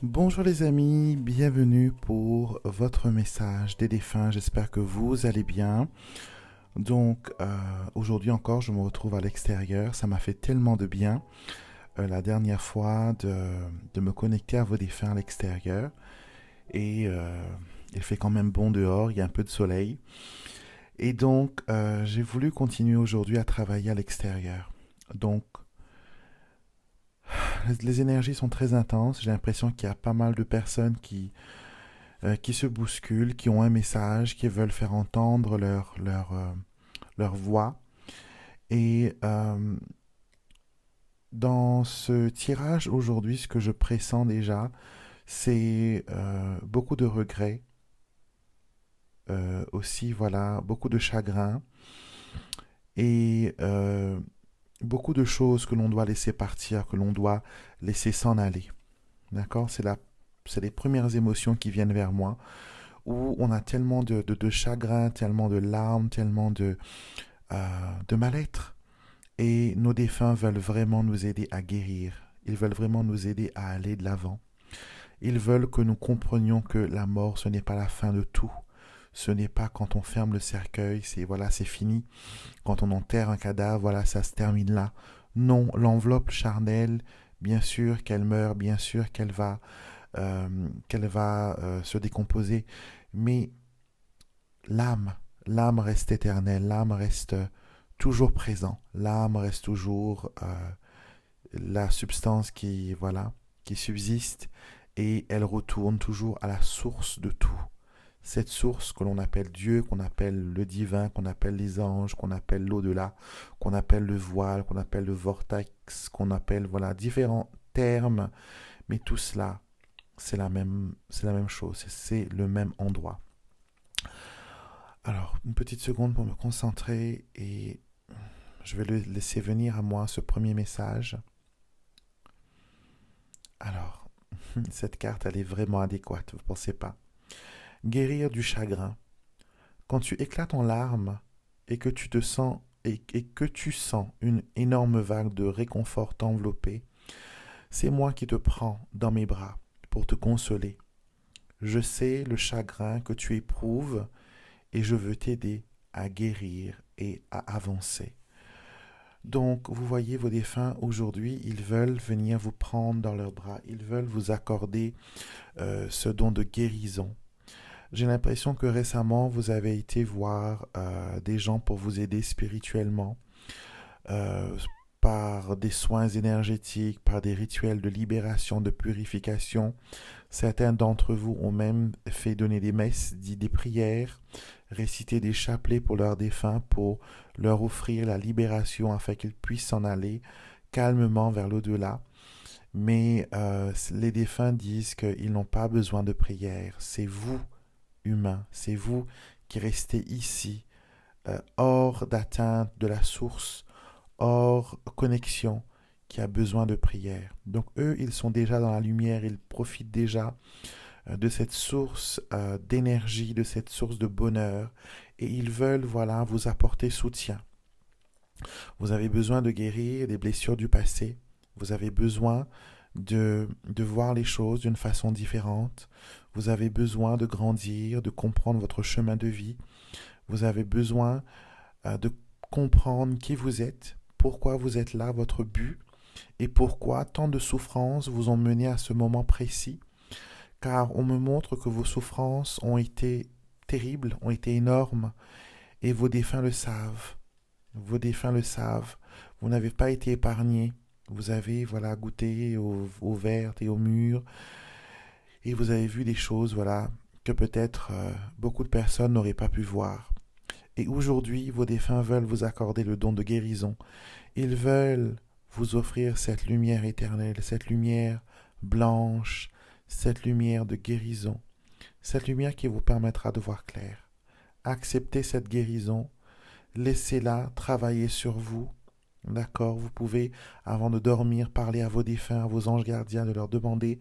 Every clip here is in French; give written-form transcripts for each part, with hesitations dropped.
Bonjour les amis, bienvenue pour votre message des défunts. J'espère que vous allez bien. Donc aujourd'hui encore, je me retrouve à l'extérieur. Ça m'a fait tellement de bien la dernière fois de me connecter à vos défunts à l'extérieur. Et il fait quand même bon dehors, il y a un peu de soleil. Et donc j'ai voulu continuer aujourd'hui à travailler à l'extérieur. Donc les énergies sont très intenses. J'ai l'impression qu'il y a pas mal de personnes qui se bousculent, qui ont un message, qui veulent faire entendre leur voix. Et dans ce tirage aujourd'hui, ce que je pressens déjà, c'est beaucoup de regrets, aussi, voilà, beaucoup de chagrin et beaucoup de choses que l'on doit laisser partir, que l'on doit laisser s'en aller. D'accord? C'est les premières émotions qui viennent vers moi, où on a tellement de chagrin, tellement de larmes, tellement de mal-être. Et nos défunts veulent vraiment nous aider à guérir. Ils veulent vraiment nous aider à aller de l'avant. Ils veulent que nous comprenions que la mort, ce n'est pas la fin de tout. Ce n'est pas quand on ferme le cercueil, c'est voilà, c'est fini. Quand on enterre un cadavre, voilà, ça se termine là. Non, l'enveloppe charnelle, bien sûr qu'elle meurt, bien sûr qu'elle va se décomposer, mais l'âme, l'âme reste éternelle, l'âme reste toujours présent, l'âme reste toujours la substance qui, voilà, qui subsiste et elle retourne toujours à la source de tout. Cette source que l'on appelle Dieu, qu'on appelle le divin, qu'on appelle les anges, qu'on appelle l'au-delà, qu'on appelle le voile, qu'on appelle le vortex, qu'on appelle, voilà, différents termes, mais tout cela, c'est la même chose, c'est le même endroit. Alors, une petite seconde pour me concentrer et je vais le laisser venir à moi ce premier message. Alors, cette carte, elle est vraiment adéquate, vous ne pensez pas? Guérir du chagrin. Quand tu éclates en larmes et que tu te sens et que tu sens une énorme vague de réconfort t'envelopper, c'est moi qui te prends dans mes bras pour te consoler. Je sais le chagrin que tu éprouves et je veux t'aider à guérir et à avancer. Donc, vous voyez vos défunts aujourd'hui, ils veulent venir vous prendre dans leurs bras, ils veulent vous accorder ce don de guérison. J'ai l'impression que récemment, vous avez été voir des gens pour vous aider spirituellement, euh, par des soins énergétiques, par des rituels de libération, de purification. Certains d'entre vous ont même fait donner des messes, dit des prières, réciter des chapelets pour leurs défunts, pour leur offrir la libération afin qu'ils puissent s'en aller calmement vers l'au-delà. Mais les défunts disent qu'ils n'ont pas besoin de prière. C'est vous, humains, c'est vous qui restez ici, hors d'atteinte de la source, hors connexion, qui a besoin de prière. Donc eux, ils sont déjà dans la lumière, ils profitent déjà de cette source d'énergie, de cette source de bonheur, et ils veulent, voilà, vous apporter soutien. Vous avez besoin de guérir des blessures du passé, vous avez besoin de voir les choses d'une façon différente, vous avez besoin de grandir, de comprendre votre chemin de vie, vous avez besoin de comprendre qui vous êtes, pourquoi vous êtes là, votre but, et pourquoi tant de souffrances vous ont mené à ce moment précis, car on me montre que vos souffrances ont été terribles, ont été énormes, et vos défunts le savent. Vos défunts le savent. Vous n'avez pas été épargnés. Vous avez, voilà, goûté aux vertes et aux mûres, et vous avez vu des choses, voilà, que peut-être beaucoup de personnes n'auraient pas pu voir. Et aujourd'hui, vos défunts veulent vous accorder le don de guérison. Ils veulent vous offrir cette lumière éternelle, cette lumière blanche, cette lumière de guérison, cette lumière qui vous permettra de voir clair. Acceptez cette guérison, laissez-la travailler sur vous. D'accord? Vous pouvez, avant de dormir, parler à vos défunts, à vos anges gardiens, de leur demander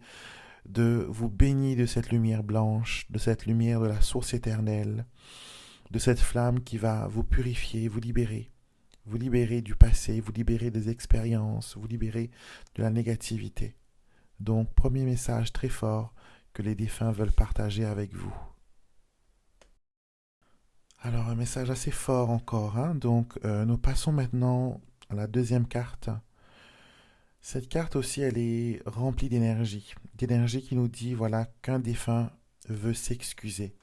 de vous baigner de cette lumière blanche, de cette lumière de la source éternelle, de cette flamme qui va vous purifier, vous libérer du passé, vous libérer des expériences, vous libérer de la négativité. Donc, premier message très fort que les défunts veulent partager avec vous. Alors, un message assez fort encore, hein. Donc, nous passons maintenant à la deuxième carte. Cette carte aussi, elle est remplie d'énergie qui nous dit, voilà, qu'un défunt veut s'excuser.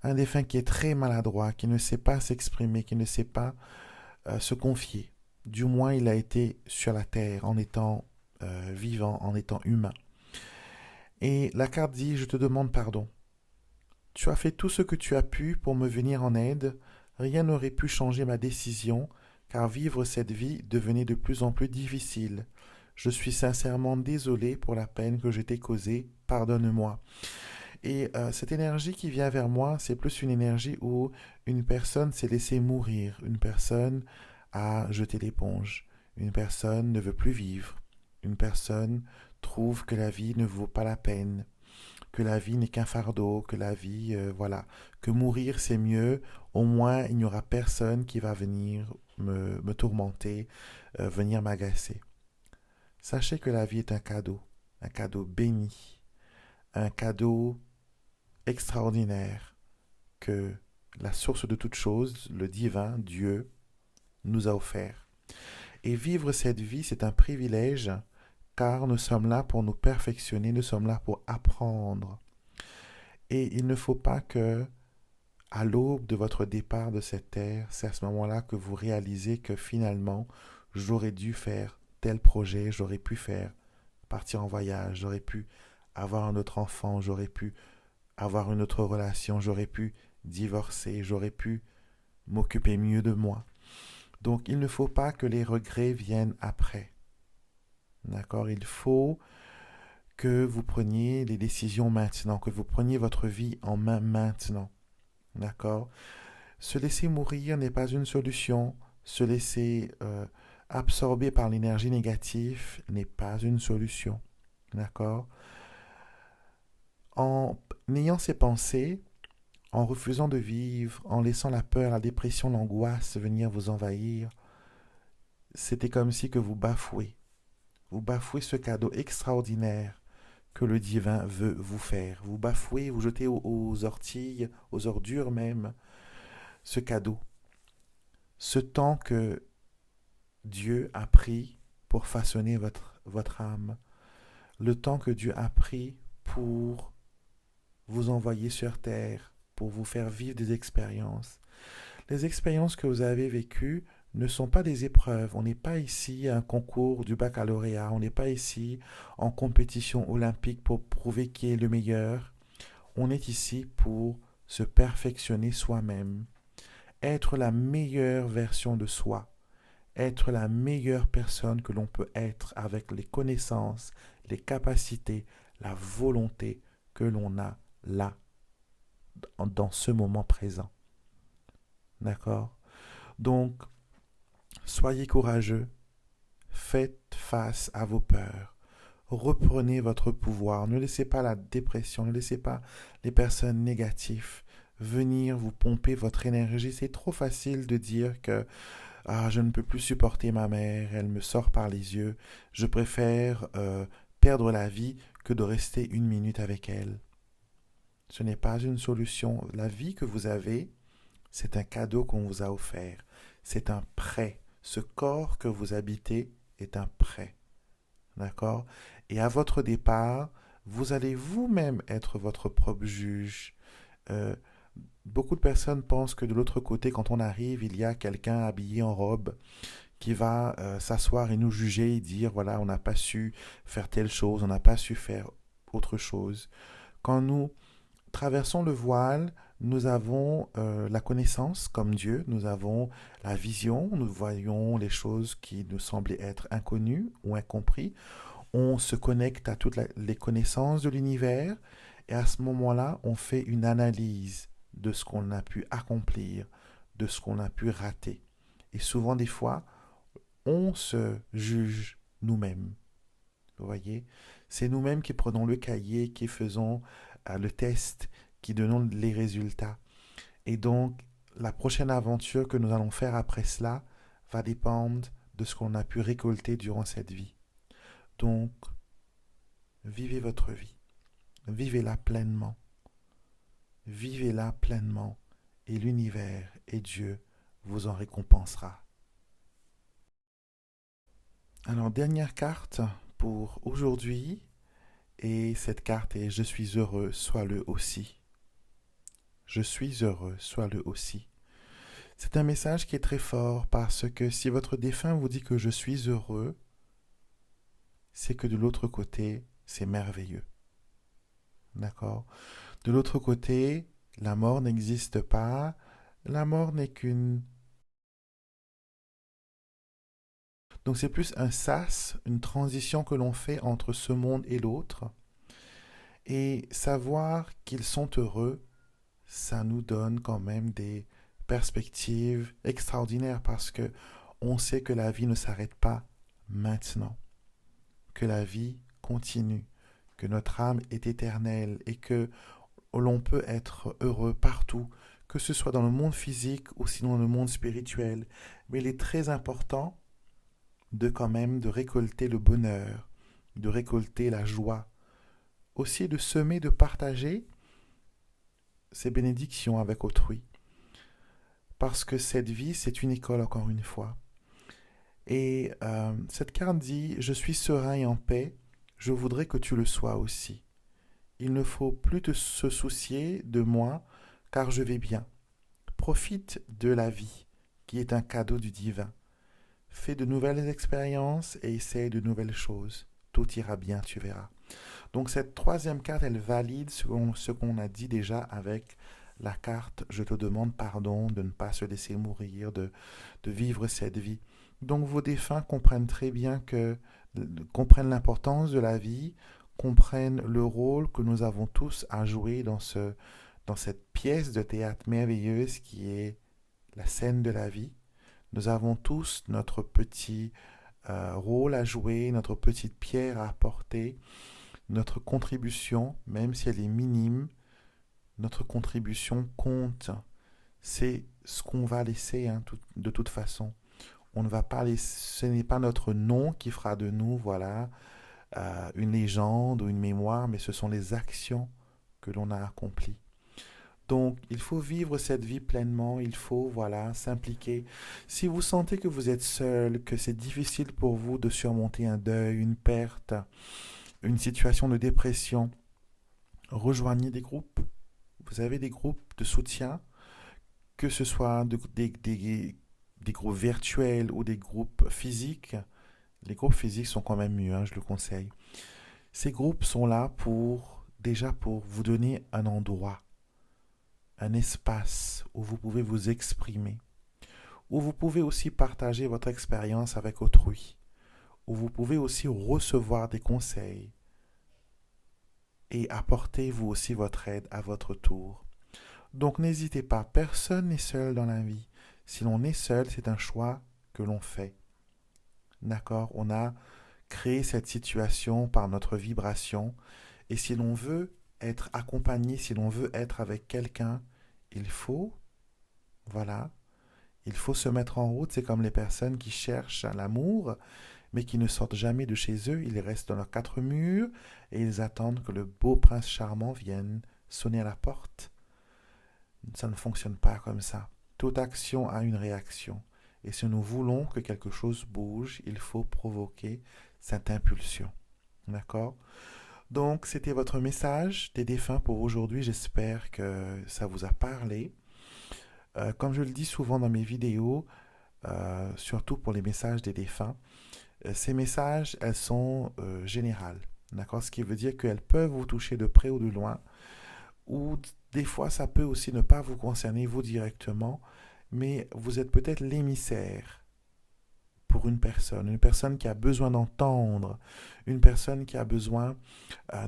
Un défunt qui est très maladroit, qui ne sait pas s'exprimer, qui ne sait pas se confier. Du moins, il a été sur la terre en étant vivant, en étant humain. Et la carte dit, je te demande pardon. Tu as fait tout ce que tu as pu pour me venir en aide. Rien n'aurait pu changer ma décision, car vivre cette vie devenait de plus en plus difficile. Je suis sincèrement désolé pour la peine que je t'ai causée. Pardonne-moi. Et cette énergie qui vient vers moi, c'est plus une énergie où une personne s'est laissée mourir, une personne a jeté l'éponge, une personne ne veut plus vivre, une personne trouve que la vie ne vaut pas la peine, que la vie n'est qu'un fardeau, que la vie, voilà, que mourir c'est mieux, au moins il n'y aura personne qui va venir me tourmenter, venir m'agacer. Sachez que la vie est un cadeau béni, un cadeau extraordinaire que la source de toute chose, le divin, Dieu, nous a offert. Et vivre cette vie, c'est un privilège, car nous sommes là pour nous perfectionner, nous sommes là pour apprendre. Et il ne faut pas que, à l'aube de votre départ de cette terre, c'est à ce moment-là que vous réalisez que finalement, j'aurais dû faire tel projet, j'aurais pu faire partir en voyage, j'aurais pu avoir un autre enfant, j'aurais pu avoir une autre relation, j'aurais pu divorcer, j'aurais pu m'occuper mieux de moi. Donc il ne faut pas que les regrets viennent après. D'accord? Il faut que vous preniez les décisions maintenant, que vous preniez votre vie en main maintenant. D'accord? Se laisser mourir n'est pas une solution. Se laisser absorber par l'énergie négative n'est pas une solution. D'accord? En ayant ces pensées, en refusant de vivre, en laissant la peur, la dépression, l'angoisse venir vous envahir, c'était comme si que vous bafouez. Vous bafouez ce cadeau extraordinaire que le divin veut vous faire. Vous bafouez, vous jetez aux orties, aux ordures même, ce cadeau. Ce temps que Dieu a pris pour façonner votre âme. Le temps que Dieu a pris pour vous envoyer sur terre, pour vous faire vivre des expériences. Les expériences que vous avez vécues ne sont pas des épreuves. On n'est pas ici à un concours du baccalauréat. On n'est pas ici en compétition olympique pour prouver qui est le meilleur. On est ici pour se perfectionner soi-même. Être la meilleure version de soi. Être la meilleure personne que l'on peut être avec les connaissances, les capacités, la volonté que l'on a là, dans ce moment présent. D'accord? Donc, soyez courageux, faites face à vos peurs, reprenez votre pouvoir, ne laissez pas la dépression, ne laissez pas les personnes négatives venir vous pomper votre énergie. C'est trop facile de dire que je ne peux plus supporter ma mère, elle me sort par les yeux, je préfère perdre la vie que de rester une minute avec elle. Ce n'est pas une solution. La vie que vous avez, c'est un cadeau qu'on vous a offert. C'est un prêt. Ce corps que vous habitez est un prêt. D'accord? Et à votre départ, vous allez vous-même être votre propre juge. Euh, Beaucoup de personnes pensent que de l'autre côté, quand on arrive, il y a quelqu'un habillé en robe qui va s'asseoir et nous juger et dire, voilà, on n'a pas su faire telle chose, on n'a pas su faire autre chose. Quand nous traversons le voile, nous avons la connaissance comme Dieu, nous avons la vision, nous voyons les choses qui nous semblaient être inconnues ou incomprises. On se connecte à toutes les connaissances de l'univers et à ce moment-là, on fait une analyse de ce qu'on a pu accomplir, de ce qu'on a pu rater. Et souvent, des fois, on se juge nous-mêmes. Vous voyez? C'est nous-mêmes qui prenons le cahier, qui faisons le test, qui donnons les résultats. Et donc, la prochaine aventure que nous allons faire après cela va dépendre de ce qu'on a pu récolter durant cette vie. Donc, Vivez votre vie. Vivez-la pleinement. Vivez-la pleinement. Et l'univers et Dieu vous en récompensera. Alors, dernière carte pour aujourd'hui. Et cette carte est « Je suis heureux, sois-le aussi ». Je suis heureux, sois-le aussi. C'est un message qui est très fort parce que si votre défunt vous dit que je suis heureux, c'est que de l'autre côté, c'est merveilleux. D'accord? De l'autre côté, la mort n'existe pas. La mort n'est qu'une... Donc c'est plus un sas, une transition que l'on fait entre ce monde et l'autre. Et savoir qu'ils sont heureux, ça nous donne quand même des perspectives extraordinaires parce que on sait que la vie ne s'arrête pas maintenant, que la vie continue, que notre âme est éternelle et que l'on peut être heureux partout, que ce soit dans le monde physique ou sinon dans le monde spirituel. Mais il est très important de quand même de récolter le bonheur, de récolter la joie, aussi de semer, de partager ces bénédictions avec autrui. Parce que cette vie, c'est une école encore une fois. Et cette carte dit, je suis serein et en paix, je voudrais que tu le sois aussi. Il ne faut plus se soucier de moi, car je vais bien. Profite de la vie, qui est un cadeau du divin. Fais de nouvelles expériences et essaie de nouvelles choses. Tout ira bien, tu verras. Donc cette troisième carte, elle valide ce qu'on a dit déjà avec la carte « Je te demande pardon de ne pas se laisser mourir, de vivre cette vie ». Donc vos défunts comprennent très bien comprennent l'importance de la vie, comprennent le rôle que nous avons tous à jouer dans cette pièce de théâtre merveilleuse qui est la scène de la vie. Nous avons tous notre petit rôle à jouer, notre petite pierre à apporter, notre contribution, même si elle est minime, notre contribution compte. C'est ce qu'on va laisser de toute façon. On ne va pas laisser, ce n'est pas notre nom qui fera de nous, voilà, une légende ou une mémoire, mais ce sont les actions que l'on a accomplies. Donc, il faut vivre cette vie pleinement, il faut, voilà, s'impliquer. Si vous sentez que vous êtes seul, que c'est difficile pour vous de surmonter un deuil, une perte, une situation de dépression, rejoignez des groupes. Vous avez des groupes de soutien, que ce soit des groupes virtuels ou des groupes physiques. Les groupes physiques sont quand même mieux, je le conseille. Ces groupes sont là déjà pour vous donner un endroit, un espace où vous pouvez vous exprimer, où vous pouvez aussi partager votre expérience avec autrui, où vous pouvez aussi recevoir des conseils et apporter vous aussi votre aide à votre tour. Donc n'hésitez pas, personne n'est seul dans la vie. Si l'on est seul, c'est un choix que l'on fait. D'accord? On a créé cette situation par notre vibration. Et si l'on veut être accompagné, si l'on veut être avec quelqu'un, il faut, voilà, il faut se mettre en route. C'est comme les personnes qui cherchent l'amour, mais qui ne sortent jamais de chez eux. Ils restent dans leurs quatre murs et ils attendent que le beau prince charmant vienne sonner à la porte. Ça ne fonctionne pas comme ça. Toute action a une réaction. Et si nous voulons que quelque chose bouge, il faut provoquer cette impulsion. D'accord? Donc, c'était votre message des défunts pour aujourd'hui. J'espère que ça vous a parlé. Comme je le dis souvent dans mes vidéos, surtout pour les messages des défunts, ces messages, elles sont générales. D'accord? Ce qui veut dire qu'elles peuvent vous toucher de près ou de loin. Ou des fois, ça peut aussi ne pas vous concerner, vous directement, mais vous êtes peut-être l'émissaire pour une personne qui a besoin d'entendre, une personne qui a besoin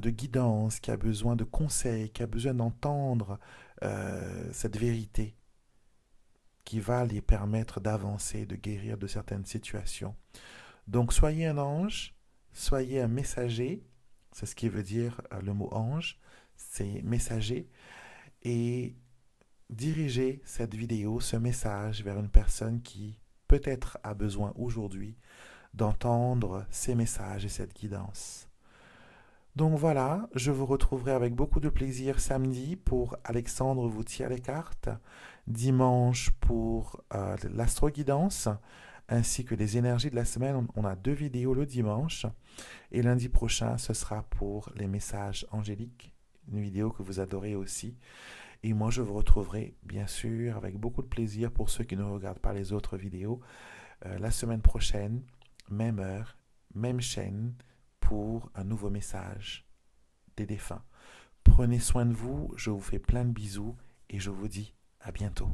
de guidance, qui a besoin de conseils, qui a besoin d'entendre cette vérité qui va les permettre d'avancer, de guérir de certaines situations. Donc soyez un ange, soyez un messager, c'est ce qui veut dire le mot ange, c'est messager, et dirigez cette vidéo, ce message vers une personne qui peut-être a besoin aujourd'hui d'entendre ces messages et cette guidance. Donc voilà, je vous retrouverai avec beaucoup de plaisir samedi pour Alexandre vous tire les cartes, dimanche pour l'astro-guidance, ainsi que les énergies de la semaine. On a 2 vidéos le dimanche, et lundi prochain, ce sera pour les messages angéliques, une vidéo que vous adorez aussi. Et moi, je vous retrouverai, bien sûr, avec beaucoup de plaisir pour ceux qui ne regardent pas les autres vidéos, la semaine prochaine, même heure, même chaîne, pour un nouveau message des défunts. Prenez soin de vous, je vous fais plein de bisous et je vous dis à bientôt.